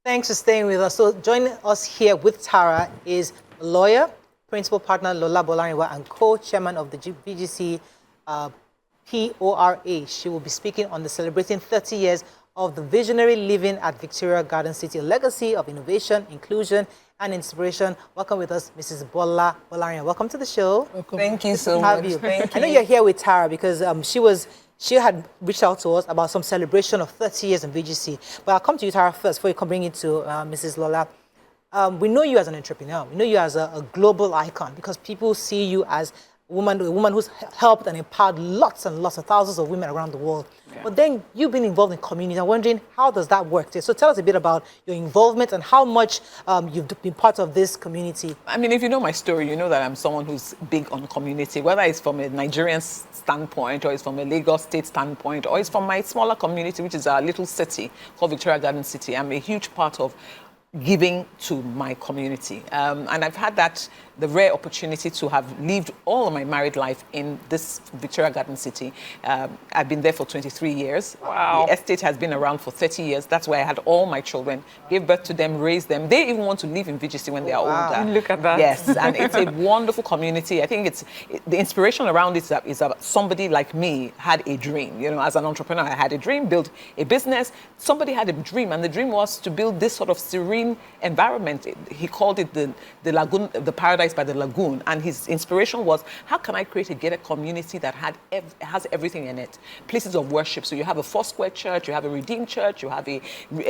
Thanks for staying with us. So joining us here with Tara is a lawyer, principal partner Lola Bolariwa, and co-chairman of the VGC PORA. She will be speaking on the celebrating 30 years of the visionary living at Victoria Garden City, a legacy of innovation, inclusion, and inspiration. Welcome with us, Mrs. Bola Bolariwa. Welcome to the show. Welcome. Thank you so much. I know you're here with Tara because she had reached out to us about some celebration of 30 years in VGC. But I'll come to you, Tara, first before you can bring it to Mrs. Lola. We know you as an entrepreneur. We know you as a global icon because people see you as a woman who's helped and empowered lots and lots of thousands of women around the world. Yeah. But then you've been involved in community. I'm wondering, how does that work? So tell us a bit about your involvement and how much you've been part of this community. I mean, if you know my story, you know that I'm someone who's big on community, whether it's from a Nigerian standpoint, or it's from a Lagos state standpoint, or it's from my smaller community, which is our little city called Victoria Garden City. I'm a huge part of giving to my community. And I've had the rare opportunity to have lived all of my married life in this Victoria Garden City. I've been there for 23 years. Wow. The estate has been around for 30 years. That's where I had all my children, gave birth to them, raised them. They even want to live in VGC when they are older. Look at that. Yes, and it's a wonderful community. I think the inspiration around it is that somebody like me had a dream. You know, as an entrepreneur, I had a dream, built a business. Somebody had a dream, and the dream was to build this sort of serene environment. He called it the lagoon, the paradise by the lagoon, and his inspiration was, how can I create a gated community that has everything in it? Places of worship. So you have a Foursquare church, you have a Redeemed church, you have a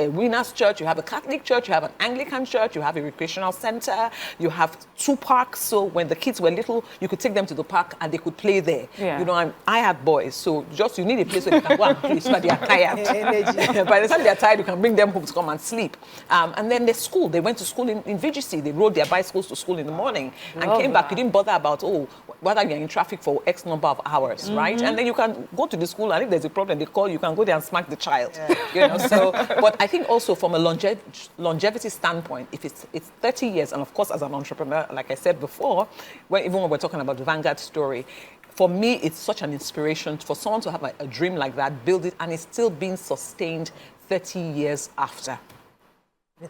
Winners church, you have a Catholic church, you have an Anglican church, you have a recreational center, you have 2 parks. So when the kids were little, you could take them to the park and they could play there. Yeah. You know, I have boys, so just you need a place where they can go and play so that they are tired. By the time they are tired, you can bring them home to come and sleep. And then the school, they went to school in VGC. They rode their bicycles to school in the morning and came back. You didn't bother about, whether you're in traffic for X number of hours, right? And then you can go to the school, and if there's a problem, they call you, can go there and smack the child. Yeah. You know, so, but I think also from a longevity standpoint, if it's 30 years, and of course, as an entrepreneur, like I said before, even when we're talking about the Vanguard story, for me, it's such an inspiration for someone to have a dream like that, build it, and it's still being sustained 30 years after.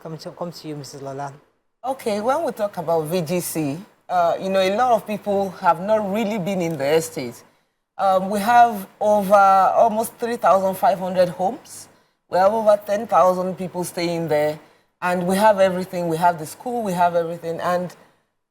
Come to you, Mrs. Lola. Okay, when we talk about VGC, you know, a lot of people have not really been in the estate. We have over almost 3,500 homes. We have over 10,000 people staying there. And we have everything. We have the school, we have everything. And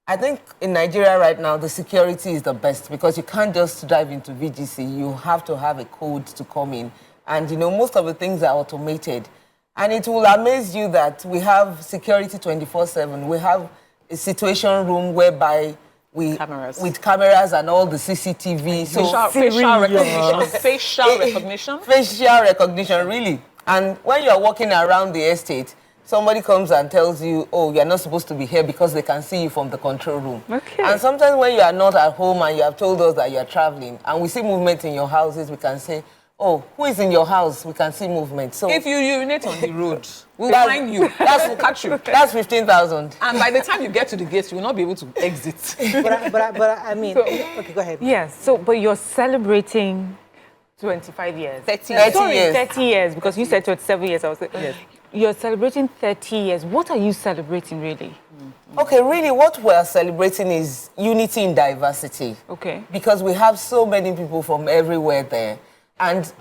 I think in Nigeria right now, the security is the best because you can't just drive into VGC. You have to have a code to come in. And, you know, most of the things are automated. And it will amaze you that we have security 24/7. We have a situation room whereby with cameras and all the CCTV. Facial recognition, really. And when you're walking around the estate, somebody comes and tells you, oh, you're not supposed to be here because they can see you from the control room. Okay. And sometimes when you are not at home and you have told us that you're traveling and we see movement in your houses, we can say, oh, who is in your house? We can see movement. So if you urinate on the road, we'll find you. We'll catch you. That's 15,000. And by the time you get to the gate, you will not be able to exit. but I mean, okay, go ahead. Yes. So, but you're celebrating 25 years. 30 years. 30 years, because you said 27 years. I was like, yes. You're celebrating 30 years. What are you celebrating, really? Okay, really, what we're celebrating is unity in diversity. Okay. Because we have so many people from everywhere there. And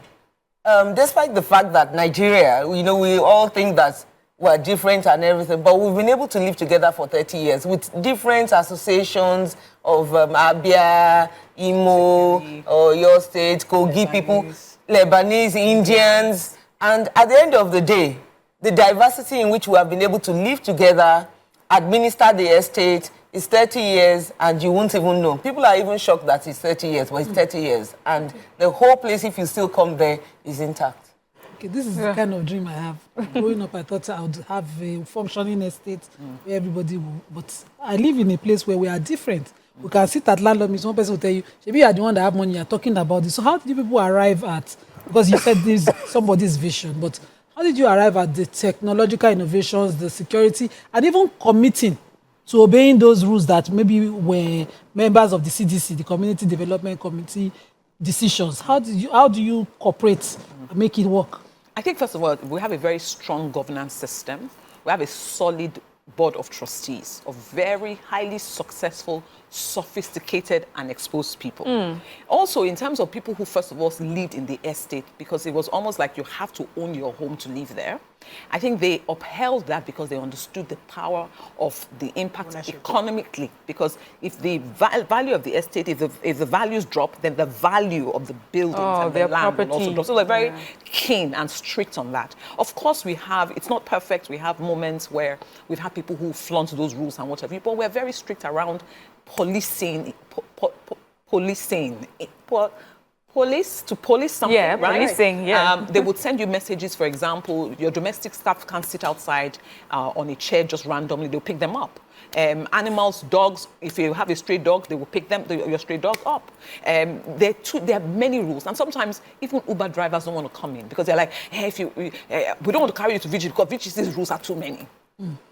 despite the fact that Nigeria, you know, we all think that we're different and everything, but we've been able to live together for 30 years with different associations of Abia, Imo, or your state, Kogi people, Lebanese, Indians. And at the end of the day, the diversity in which we have been able to live together, administer the estate, is 30 years, and you won't even know. People are even shocked that it's 30 years, but it's 30 years. And the whole place, if you still come there, is intact. Okay, this is the kind of dream I have. Growing up, I thought I would have a functioning estate where everybody will. But I live in a place where we are different. We can sit at landlord meetings, one person will tell you, maybe you are the one that have money, you're talking about this. So how did you people arrive at, because you said this is somebody's vision, but how did you arrive at the technological innovations, the security, and even committing to obeying those rules that maybe were members of the CDC, the Community Development Committee, decisions? How do you cooperate and make it work? I think, first of all, we have a very strong governance system we have a solid board of trustees of very highly successful, sophisticated and exposed people. Also, in terms of people who first of all lived in the estate, because it was almost like you have to own your home to live there. I think they upheld that because they understood the power of the impact economically. Because if the value of the estate, if the values drop, then the value of the buildings and the land will also drop. So they're very keen and strict on that. Of course, it's not perfect. We have moments where we've had people who flaunt those rules and what have you, but we're very strict around policing, police something, yeah, right? policing, yeah. They would send you messages, for example, your domestic staff can't sit outside on a chair just randomly, they'll pick them up. Animals, dogs, if you have a stray dog, they will pick your stray dog up. There are many rules, and sometimes even Uber drivers don't want to come in because they're like, hey, we don't want to carry you to VGC because VGC's rules are too many,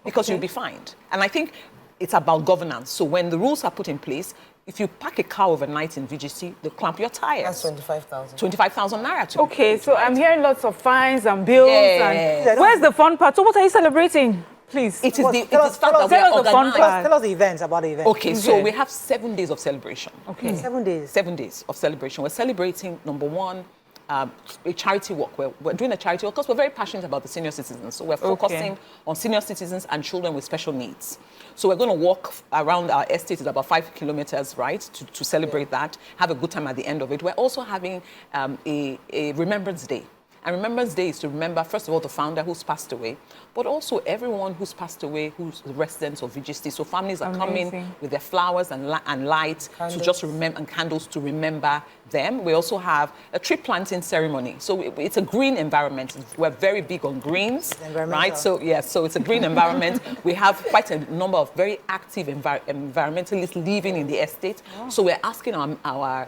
because you'll be fined. And I think it's about governance. So when the rules are put in place, if you park a car overnight in VGC, they'll clamp your tires. That's 25,000. 25,000 naira to Okay, be so right? I'm hearing lots of fines and bills. Yeah. Where's the fun part? So what are you celebrating, please? It is the Tell fact that we tell are us the fun organized. part. Tell us the events, about the event. Okay, so we have 7 days of celebration. Okay. 7 days. 7 days of celebration. We're celebrating, number one, a charity walk. We're doing a charity walk because we're very passionate about the senior citizens. So we're focusing on senior citizens and children with special needs. So we're going to walk around our estate. It's about 5 kilometers, right, to celebrate that, have a good time at the end of it. We're also having a Remembrance Day. And Remembrance Day is to remember, first of all, the founder who's passed away, but also everyone who's passed away, who's the residents of VGC. So families are coming with their flowers and lights to just remember, and candles to remember them. We also have a tree planting ceremony. So it's a green environment. We're very big on greens, right? So so it's a green environment. We have quite a number of very active environmentalists living in the estate. So we're asking our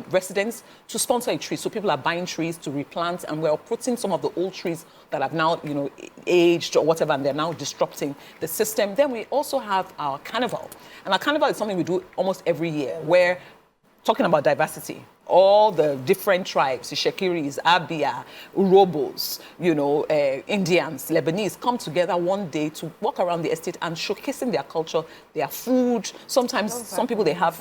residents to sponsor a tree. So people are buying trees to replant, and we're putting some of the old trees that have now, aged or whatever, and they're now disrupting the system. Then we also have our carnival. And our carnival is something we do almost every year, where, talking about diversity, all the different tribes, the Shekiris, Abia, Urobos, Indians, Lebanese, come together one day to walk around the estate and showcasing their culture, their food. Sometimes some people, they have,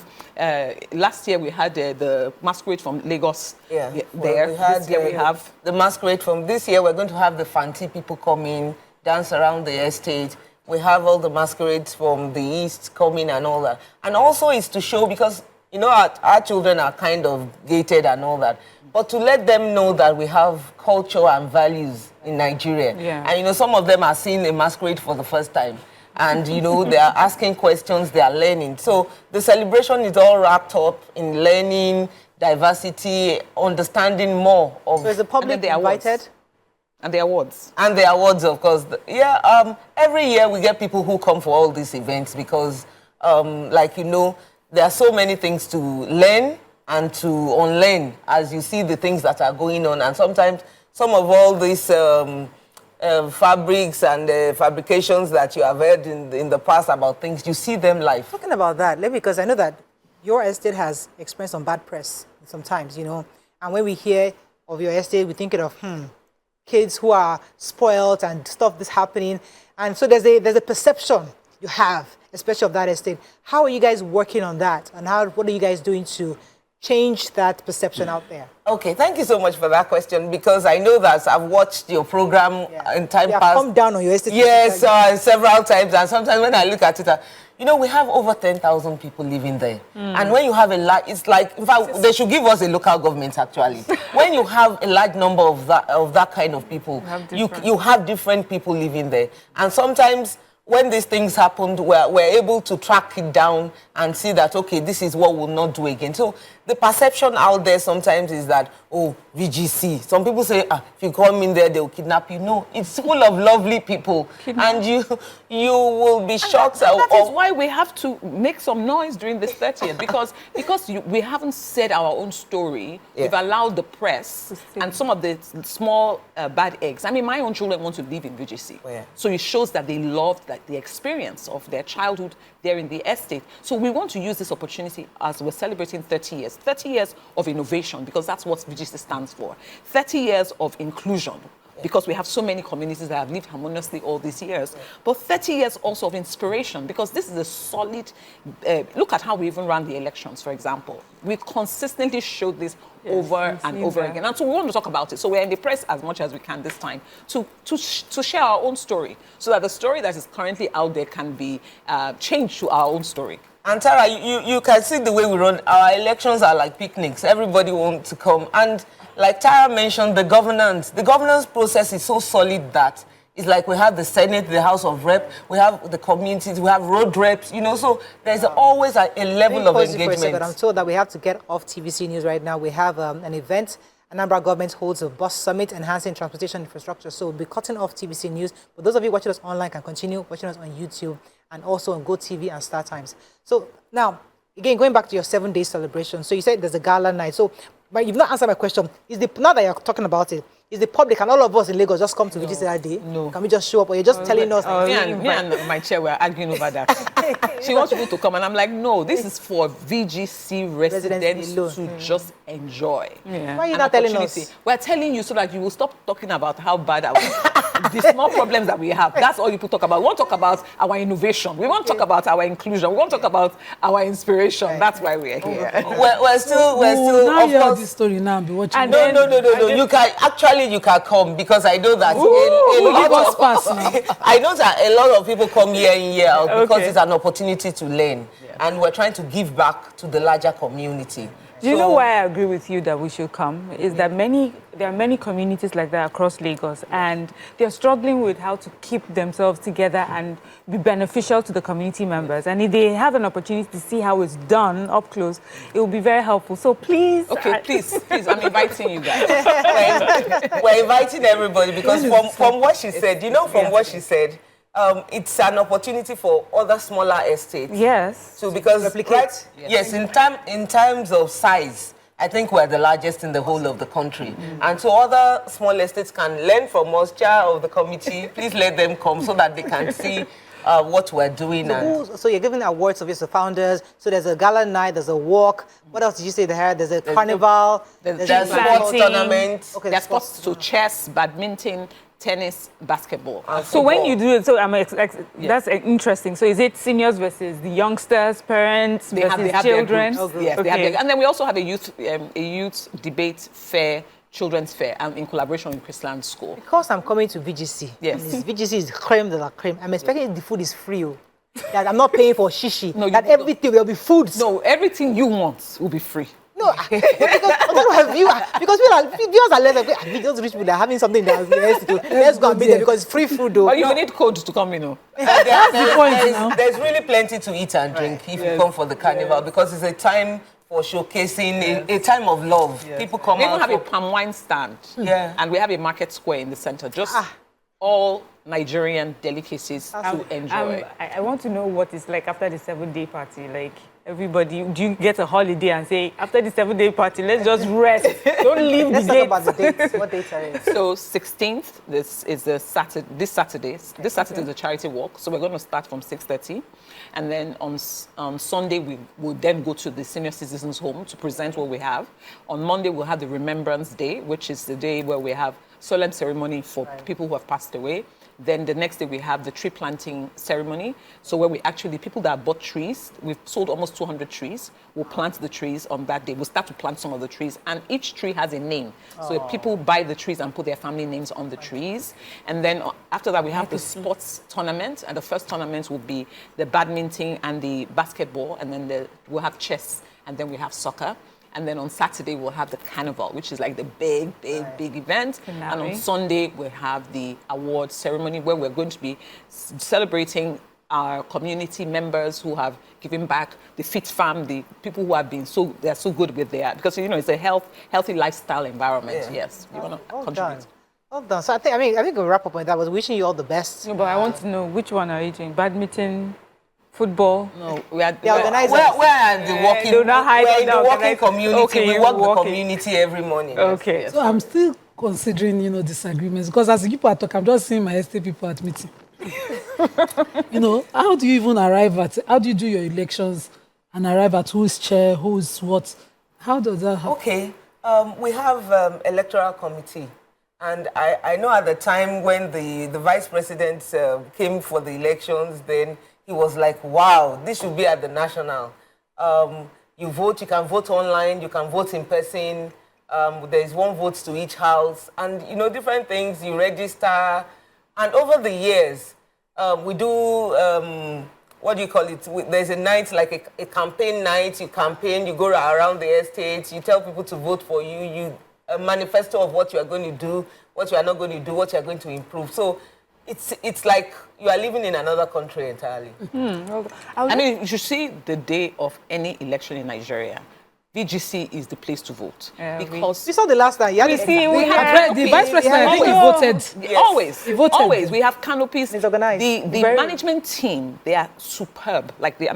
last year we had the masquerade from Lagos there. This year we have the masquerade from this year. We're going to have the Fanti people come in, dance around the estate. We have all the masquerades from the East coming and all that. And also it's to show, because our children are kind of gated and all that. But to let them know that we have culture and values in Nigeria. Yeah. And, some of them are seeing a masquerade for the first time. And, they are asking questions, they are learning. So the celebration is all wrapped up in learning, diversity, understanding more of... So is the public invited? And the awards. And the awards, of course. Every year we get people who come for all these events because, there are so many things to learn and to unlearn as you see the things that are going on. And sometimes some of all these fabrics and fabrications that you have heard in the past about things, you see them live. Talking about that, because I know that your estate has experienced some bad press sometimes, and when we hear of your estate, we think of, kids who are spoiled and stuff that's happening. And so there's a perception you have, especially of that estate. How are you guys working on that? And what are you guys doing to change that perception out there? Okay, thank you so much for that question, because I know that I've watched your program in time past. Come down on your estate. Yes, several times. And sometimes when I look at it, we have over 10,000 people living there. And when you have a large, it's like, in fact, they should give us a local government, actually. When you have a large number of that kind of people, you have different people living there. And sometimes when these things happened, we're able to track it down and see that, okay, this is what we'll not do again. So the perception out there sometimes is that, VGC. Some people say, if you come in there, they'll kidnap you. No, it's full of lovely people. And you will be shocked. That is why we have to make some noise during this 30th, because we haven't said our own story. Yeah. We've allowed the press and some of the small bad eggs. I mean, my own children want to live in VGC. Oh, yeah. So it shows that they loved the experience of their childhood there in the estate. So we want to use this opportunity as we're celebrating 30 years. 30 years of innovation, because that's what VGC stands for. 30 years of inclusion. because we have so many communities that have lived harmoniously all these years. But 30 years also of inspiration, because this is a solid, look at how we even ran the elections, for example. We consistently showed this over and over again. And so we want to talk about it. So we're in the press as much as we can this time to share our own story, so that the story that is currently out there can be changed to our own story. And Tara, you can see the way we run. Our elections are like picnics. Everybody wants to come. And like Tara mentioned, the governance process is so solid that it's like we have the Senate, the House of Rep, we have the communities, we have road reps, you know, so there's always a level of engagement. I'm told that we have to get off TVC News right now. We have an event. Anambra government holds a bus summit enhancing transportation infrastructure. So we'll be cutting off TVC News. But those of you watching us online can continue watching us on YouTube and also on GOTV and StarTimes. So now, again, going back to your 7-day celebration. So you said there's a gala night. So, but you've not answered my question. Now that you're talking about it, is the public and all of us in Lagos just come to VGC that day? No. Can we just show up? Or you're just telling us? Me and my chair were arguing over that. She wants people to come, and I'm like, no, this is for VGC residents to just enjoy. Yeah. Why are you not telling us? We're telling you so that you will stop talking about how bad the small problems that we have. That's all people talk about. We won't talk about our innovation. We won't talk about our inclusion. We won't talk about our inspiration. Right. That's why we're here. We're still. Now of you have course, this story now. Be watching. No. You can actually. You can come, because I know that I know that a lot of people come year in, year out because it's an opportunity to learn, and we're trying to give back to the larger community. Do you know why I agree with you that we should come? Is that there are many communities like that across Lagos, and they're struggling with how to keep themselves together and be beneficial to the community members. And if they have an opportunity to see how it's done up close, it will be very helpful. So please. Okay, please, I'm inviting you guys. We're inviting everybody, because from what she said, what she said, it's an opportunity for other smaller estates. Yes. So because replicate. Yes, in terms of size, I think we're the largest in the whole of the country. And so other small estates can learn from us, chair of the committee. Please let them come so that they can see what we're doing. So you're giving awards of your founders. So there's a gala night, there's a walk. What else did you say there? There's a carnival. There's sports tournament. Okay, there's sports, so chess, badminton, tennis, basketball. So when you do it, so that's interesting. So is it seniors versus the youngsters, parents versus children? Yes, they have and then we also have a youth debate fair, children's fair, in collaboration with Chrisland School. Because I'm coming to VGC. Yes. VGC is creme de la creme. I'm expecting the food is free. That I'm not paying for shishi. No, everything will be food. No, everything you want will be free. No, because I don't have viewers. Because viewers are less of those rich people are having something that let's go and be there because it's free food though. But you need code to come, There's really plenty to eat and drink if you come for the carnival, because it's a time for showcasing, a time of love. People come out. We even have a palm wine stand. And we have a market square in the center. Just all Nigerian delicacies to enjoy. I want to know what it's like after the 7-day party. Like, everybody, do you get a holiday and say, after the 7-day party, let's just rest. Don't leave the gate. Let's talk about the dates. What dates are it? So 16th, this is the Saturday. This Saturday is a charity walk. So we're going to start from 6:30. And then on Sunday, we will then go to the senior citizens home to present what we have. On Monday, we'll have the Remembrance Day, which is the day where we have solemn ceremony for people who have passed away. Then the next day we have the tree planting ceremony. So where people that bought trees, we've sold almost 200 trees. We'll plant the trees on that day. We'll start to plant some of the trees, and each tree has a name. So people buy the trees and put their family names on the trees. And then after that we have the sports tournament, and the first tournament will be the badminton and the basketball, and then we'll have chess, and then we have soccer. And then on Saturday, we'll have the carnival, which is like the big event. And on Sunday, we'll have the award ceremony where we're going to be celebrating our community members who have given back, the Fit Farm, the people who have been they're so good with because, it's a healthy lifestyle environment. Yes, you want to contribute. Well done. So I think we'll wrap up on that. I was wishing you all the best. No, but I want to know, which one are you doing? Badminton? Football? No, we are the organizers. We're in the walking community. Okay, we walk the community every morning. Okay. Yes. So I'm still considering, disagreements, because as people are talking, I'm just seeing my estate people at meeting. How do you even how do you do your elections and arrive at who's chair, who's what? How does that happen? Okay, we have electoral committee. And I know at the time when the vice president came for the elections, then he was like, wow, this should be at the national. You vote, you can vote online, you can vote in person. There is 1 vote to each house. And, you know, different things, you register. And over the years, we do, what do you call it? There's a night, like a campaign night. You campaign, you go around the estate, you tell people to vote for you, a manifesto of what you are going to do, what you are not going to do, what you are going to improve. So it's like you are living in another country entirely. I mean, you should see the day of any election in Nigeria. VGC is the place to vote because we saw the last time. The vice president, I think he voted. Yes. Always, he voted. Always. We have canopies. It's organized. The management team, they are superb. Like the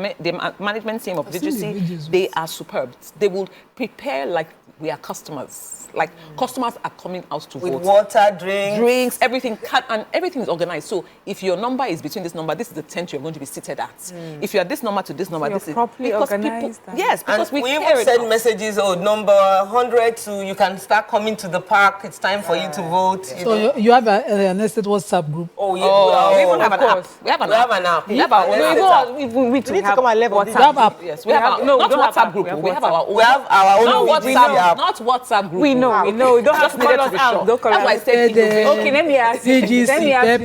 management team of VGC, they are superb. They will prepare like we are customers. Like customers are coming out to vote. With water, drinks, everything, and everything is organized. So if your number is between this number, this is the tent you're going to be seated at. If you are this number to this number, this is properly organized. Yes, because and we even send messages. Oh, number 100 to you can start coming to the park. It's time for you to vote. So you have an estate WhatsApp group. Oh yeah, we even have an app. We have an app. We have our own. We need to come on level. WhatsApp. Yes, we have our not WhatsApp group. We have our own. We have our own WhatsApp app. Not WhatsApp group. We know. We don't have to call us out. Don't call us out. That's why I said okay, let me ask you. Let me ask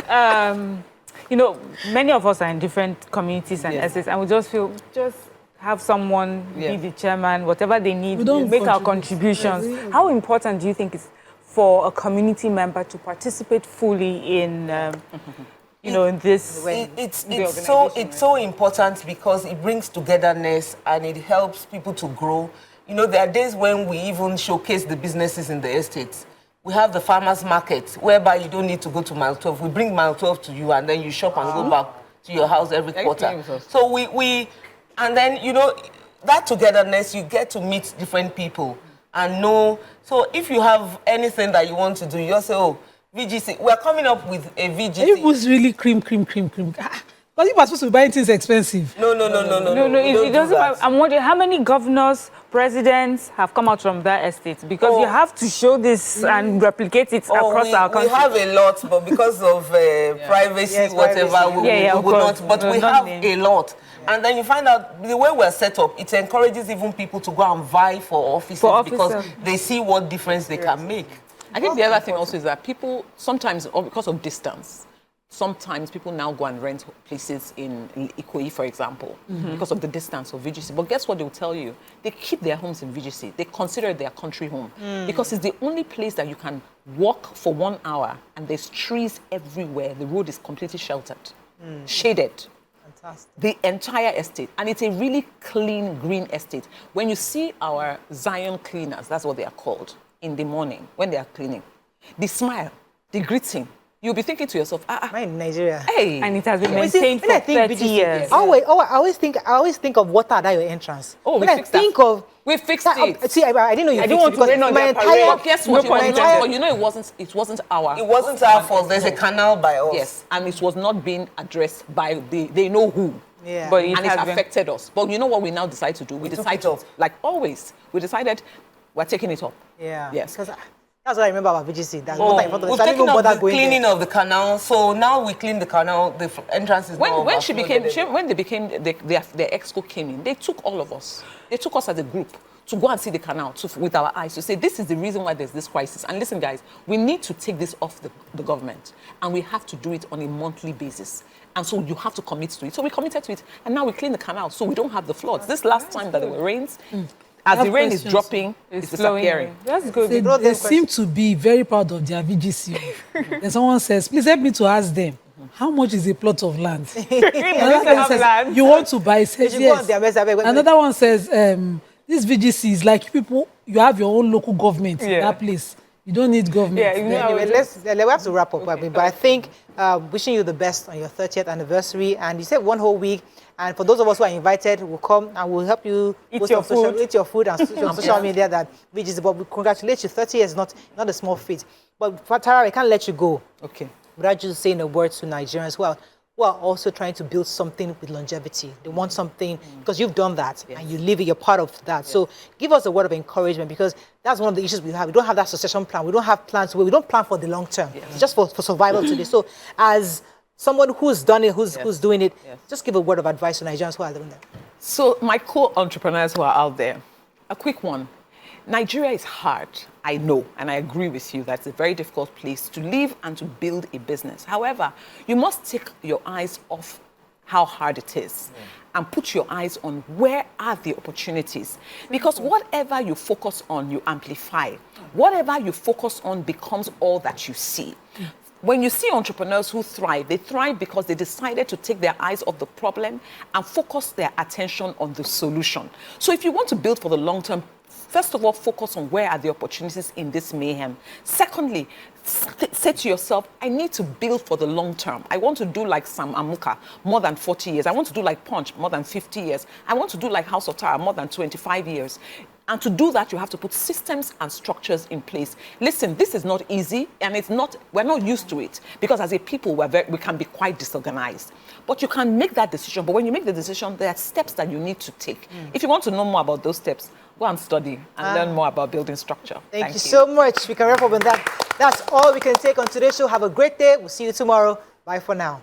you. You know, many of us are in different communities and estates, and we just feel have someone be the chairman, whatever they need, make our contributions. How important do you think it's for a community member to participate fully in, in this? It's so important because it brings togetherness and it helps people to grow. You know, there are days when we even showcase the businesses in the estates. We have the farmers market, whereby you don't need to go to mile 12. We bring mile 12 to you, and then you shop and go back to your house every quarter. So and then, you know, that togetherness, you get to meet different people and know. So if you have anything that you want to do, you just say, oh, VGC, we're coming up with a VGC. It was really cream. Because you are supposed to be buying things expensive. No. It doesn't. I'm wondering how many governors, presidents have come out from that estate, because you have to show this and replicate it across our country. We have a lot, but because of privacy, whatever, we would not. But we have a lot. And then you find out the way we're set up, it encourages even people to go and vie for offices because they see what difference they can make. I think the other thing also is that people sometimes, because of distance, sometimes people now go and rent places in Ikoyi, for example, because of the distance of VGC. But guess what they will tell you? They keep their homes in VGC. They consider it their country home because it's the only place that you can walk for 1 hour and there's trees everywhere. The road is completely sheltered, shaded. Fantastic. The entire estate. And it's a really clean, green estate. When you see our Zion cleaners, that's what they are called, in the morning when they are cleaning, the smile, the greeting, you'll be thinking to yourself, I'm in Nigeria. Hey. And it has been maintained for 30 years. I always think of water at your entrance. Oh, we fixed that. We fixed it. See, I didn't know you I didn't want to rain on their parade. entire. Guess what? But you know, it wasn't our. It wasn't our fault. There's a canal by us. Yes, and it was not being addressed by they know who. Yeah. But and it's affected us. But you know what we now decide to do? We decided, like always, we decided we're taking it up. Yeah. Yes. Because that's what I remember about VGC. That's we've taken up the cleaning of the canal. So now we clean the canal. The entrance is now when they became their exco came in, they took all of us. They took us as a group to go and see the canal with our eyes to say this is the reason why there's this crisis. And listen, guys, we need to take this off the government, and we have to do it on a monthly basis. And so you have to commit to it. So we committed to it, and now we clean the canal so we don't have the floods. This last time that there were rains. As the rain is dropping, it's disappearing. That's good. They seem to be very proud of their VGC. Then someone says, please help me to ask them, how much is a plot of land? Says, you want to buy? Says, yes. Another one says, this VGC is like people, you have your own local government in that place. You don't need government. Anyway, we have to wrap up. But I think wishing you the best on your 30th anniversary. And you said 1 whole week. And for those of us who are invited, we'll come and we'll help you eat your food and on social media that VGC. But we congratulate you. 30 years is not a small feat. But for Tara, I can't let you go. Okay. Without you saying a word to Nigerians. Well, who are also trying to build something with longevity. They want something, because you've done that, and you live it, you're part of that. So give us a word of encouragement, because that's one of the issues we have. We don't have that succession plan. We don't have plans. We don't plan for the long term. It's just for survival today. So as someone who's done it, who's doing it, just give a word of advice to Nigerians who are doing that. So my co-entrepreneurs who are out there, a quick one. Nigeria is hard, I know, and I agree with you that it's a very difficult place to live and to build a business. However, you must take your eyes off how hard it is and put your eyes on where are the opportunities. Because whatever you focus on, you amplify. Whatever you focus on becomes all that you see. When you see entrepreneurs who thrive, they thrive because they decided to take their eyes off the problem and focus their attention on the solution. So if you want to build for the long term, first of all, focus on where are the opportunities in this mayhem. Secondly, say to yourself, I need to build for the long term. I want to do like Sam Amuka, more than 40 years. I want to do like Punch, more than 50 years. I want to do like House of Tara, more than 25 years. And to do that, you have to put systems and structures in place. Listen, this is not easy, and we're not used to it, because as a people, we can be quite disorganized. But you can make that decision. But when you make the decision, there are steps that you need to take. If you want to know more about those steps, go and study and learn more about building structure. Thank you so much. We can wrap up on that. That's all we can take on today's show. Have a great day. We'll see you tomorrow. Bye for now.